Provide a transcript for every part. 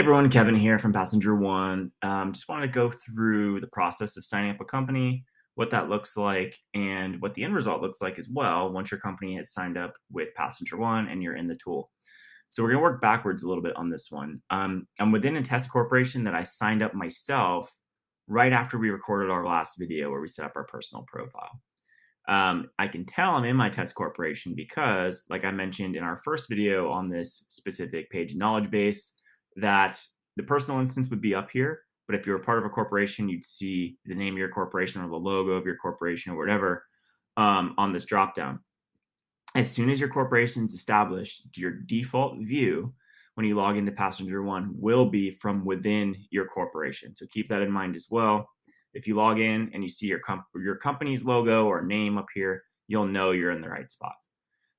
Hey everyone, Kevin here from PSNGR1. Just wanted to go through the process of signing up a company, what that looks like, and what the end result looks like as well once your company has signed up with PSNGR1 and you're in the tool. So we're going to work backwards a little bit on this one. I'm within a test corporation that I signed up myself right after we recorded our last video where we set up our personal profile. I can tell I'm in my test corporation because, like I mentioned in our first video on this specific page knowledge base, that the personal instance would be up here. But if you're a part of a corporation, you'd see the name of your corporation or the logo of your corporation or whatever on this dropdown. As soon as your corporation is established, your default view when you log into PSNGR1 will be from within your corporation. So keep that in mind as well. If you log in and you see your company's logo or name up here, you'll know you're in the right spot.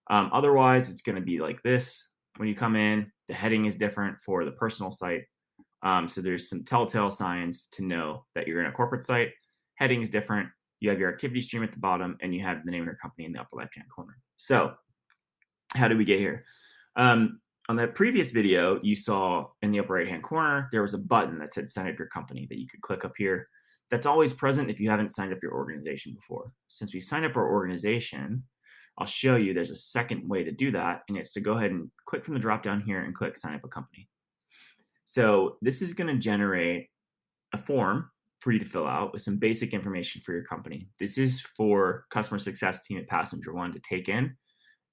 Otherwise, it's going to be like this. When you come in, the heading is different for the personal site. So there's some telltale signs to know that you're in a corporate site. Heading is different. You have your activity stream at the bottom, and you have the name of your company in the upper left-hand corner. So how did we get here? On that previous video, you saw in the upper right-hand corner, there was a button that said sign up your company that you could click up here. That's always present if you haven't signed up your organization before. Since we signed up our organization, I'll show you there's a second way to do that, and it's to go ahead and click from the drop down here and click sign up a company. So this is going to generate a form for you to fill out with some basic information for your company. This is for customer success team at PSNGR1 to take in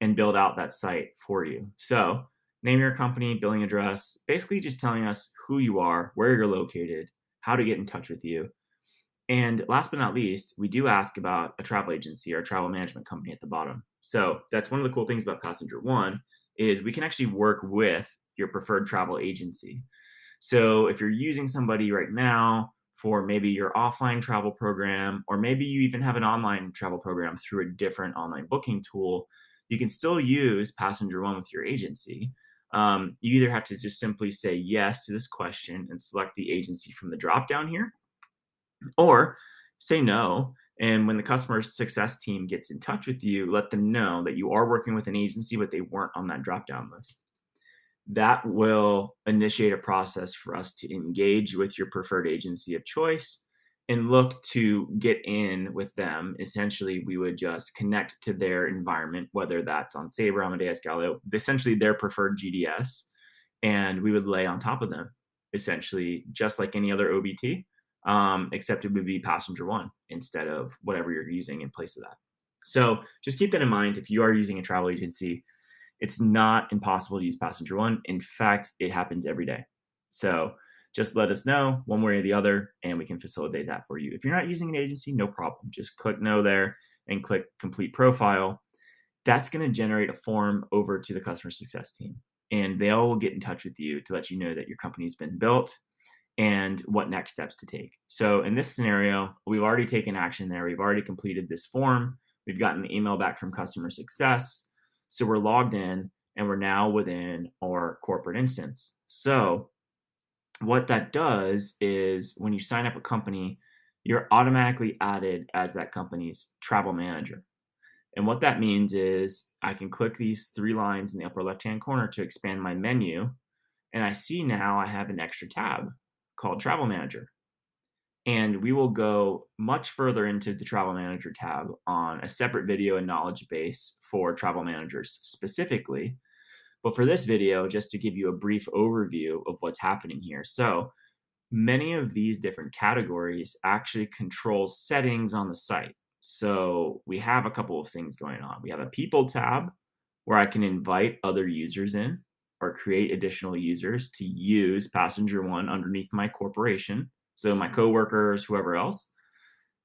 and build out that site for you. So name your company, billing address, basically just telling us who you are, where you're located, how to get in touch with you. And last but not least, we do ask about a travel agency or a travel management company at the bottom. So that's one of the cool things about PSNGR1 is we can actually work with your preferred travel agency. So if you're using somebody right now for maybe your offline travel program, or maybe you even have an online travel program through a different online booking tool, you can still use PSNGR1 with your agency. You either have to just simply say yes to this question and select the agency from the drop down here, or say no. And when the customer success team gets in touch with you, let them know that you are working with an agency, but they weren't on that drop down list. That will initiate a process for us to engage with your preferred agency of choice and look to get in with them. Essentially, we would just connect to their environment, whether that's on Sabre, Amadeus, Galileo, essentially their preferred GDS, and we would lay on top of them, essentially just like any other OBT, except it would be PSNGR1 instead of whatever you're using in place of that. So just keep that in mind. If you are using a travel agency, it's not impossible to use PSNGR1. In fact, it happens every day. So just let us know one way or the other, and we can facilitate that for you. If you're not using an agency, no problem. Just click no there and click complete profile. That's going to generate a form over to the customer success team, and they'll get in touch with you to let you know that your company's been built and what next steps to take. So in this scenario, we've already taken action there. We've already completed this form. We've gotten the email back from customer success. So we're logged in and we're now within our corporate instance. So what that does is when you sign up a company, you're automatically added as that company's travel manager. And what that means is I can click these three lines in the upper left-hand corner to expand my menu. And I see now I have an extra tab called Travel Manager. And we will go much further into the Travel Manager tab on a separate video and knowledge base for travel managers specifically. But for this video, just to give you a brief overview of what's happening here. So many of these different categories actually control settings on the site. So we have a couple of things going on. We have a People tab where I can invite other users in or create additional users to use PSNGR1 underneath my corporation. So my coworkers, whoever else.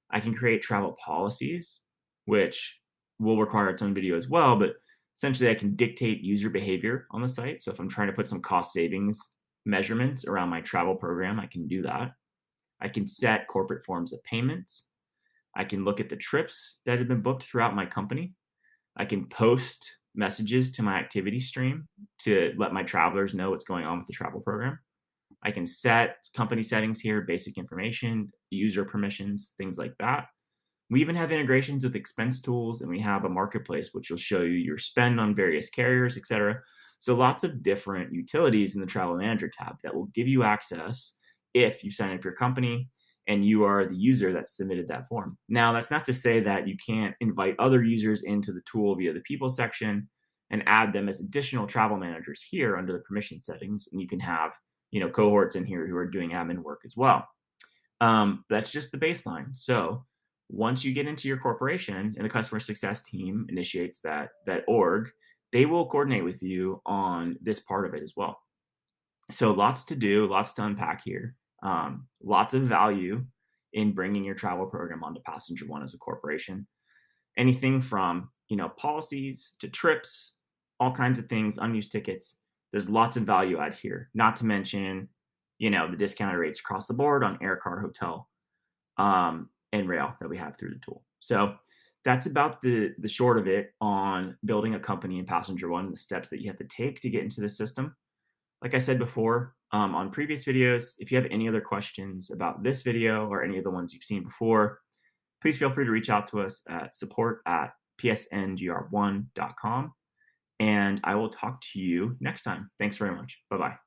I can create travel policies, which will require its own video as well, but essentially I can dictate user behavior on the site. So if I'm trying to put some cost savings measurements around my travel program, I can do that. I can set corporate forms of payments. I can look at the trips that have been booked throughout my company. I can post messages to my activity stream to let my travelers know what's going on with the travel program. I can set company settings here, basic information, user permissions, things like that. We even have integrations with expense tools, and we have a marketplace which will show you your spend on various carriers, etc. So lots of different utilities in the Travel Manager tab that will give you access if you sign up your company and you are the user that submitted that form. Now, that's not to say that you can't invite other users into the tool via the people section and add them as additional travel managers here under the permission settings. And you can have, cohorts in here who are doing admin work as well. That's just the baseline. So once you get into your corporation and the customer success team initiates that org, they will coordinate with you on this part of it as well. So lots to do, lots to unpack here. Lots of value in bringing your travel program onto Passenger One as a corporation. Anything from policies to trips, all kinds of things, unused tickets. There's lots of value add here. Not to mention, the discounted rates across the board on air, car, hotel, and rail that we have through the tool. So that's about the short of it on building a company in Passenger One, the steps that you have to take to get into the system. Like I said before, on previous videos, if you have any other questions about this video or any of the ones you've seen before, please feel free to reach out to us at support@psngr1.com. And I will talk to you next time. Thanks very much. Bye-bye.